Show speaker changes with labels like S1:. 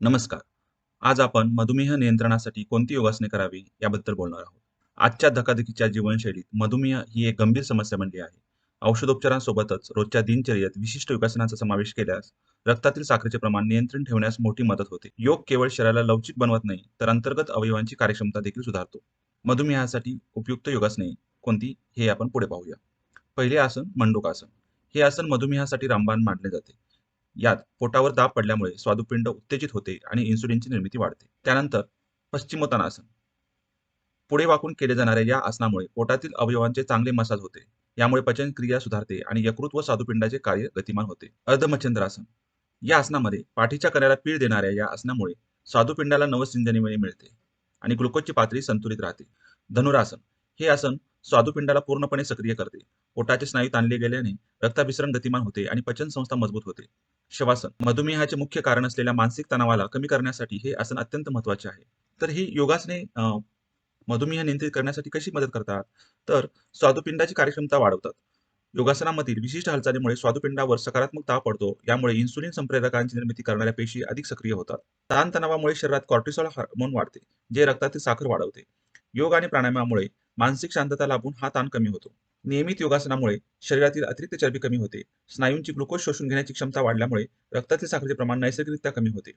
S1: नमस्कार. आज आपण मधुमेह नियंत्रणासाठी कोणती योगासने करावी याबद्दल बोलणार आहोत. आजच्या धकाधकीच्या जीवनशैलीत मधुमेह ही एक गंभीर समस्या बनली आहे. औषधोपचारांसोबतच रोजच्या दिनचर्येत विशिष्ट योगासनांचा समावेश केल्यास रक्तातील साखरेचे प्रमाण नियंत्रित ठेवण्यास मोठी मदत होते. योग केवळ शरीराला लवचिक बनवत नाही, तर अंतर्गत अवयवांची कार्यक्षमता देखील सुधारतो. मधुमेहासाठी उपयुक्त योगासने कोणती हे आपण पुढे पाहूया. पहिले आसन मंडूकासन. हे आसन मधुमेहासाठी रामबाण मानले जाते. यात पोटावर दाब पडल्यामुळे स्वादुपिंड उत्तेजित होते आणि इन्सुलिनची निर्मिती वाढते. त्यानंतर पश्चिमोत्तानासन. पुढे वाकून केले जाणाऱ्या या आसनामुळे पोटातील अवयवांचे चांगले मसाज होते. यामुळे पचन क्रिया सुधारते आणि यकृत व स्वादुपिंडाचे कार्य गतिमान होते. अर्धमच्छिंद्रासन. या आसनामध्ये पाठीच्या कण्याला पीळ देणाऱ्या या आसनामुळे स्वादुपिंडाला नवसंजीवनी मिळते आणि ग्लुकोजची पातळी संतुलित राहते. धनुरासन. हे आसन स्वादुपिंडाला पूर्णपणे सक्रिय करते. पोटाचे स्नायू ताणले गेल्याने रक्ताभिसरण गतिमान होते आणि पचन संस्था मजबूत होते. शवासन. मधुमेहाचे मुख्य कारण असलेल्या मानसिक तणावाला कमी करण्यासाठी हे आसन अत्यंत महत्त्वाचे आहे. तर ही योगासने मधुमेह नियंत्रित करण्यासाठी कशी मदत करतात? तर स्वादुपिंडाची कार्यक्षमता वाढवतात. योगासनामधील विशिष्ट हालचालीमुळे स्वादुपिंडावर सकारात्मक दाब पडतो. यामुळे इन्सुलिन संप्रेरकांची निर्मिती करणाऱ्या पेशी अधिक सक्रिय होतात. ताणतणावामुळे शरीरात कॉर्टिसॉल हार्मोन वाढते, जे रक्तातील साखर वाढवते. योग आणि प्राणायामामुळे मानसिक शांतता लाभून हा ताण कमी होतो. नियमित योगासनामुळे शरीरातील अतिरिक्त चरबी कमी होते. स्नायूंची ग्लुकोज शोषून घेण्याची क्षमता वाढल्यामुळे रक्तातील साखरेचे प्रमाण नैसर्गिकरित्या कमी होते.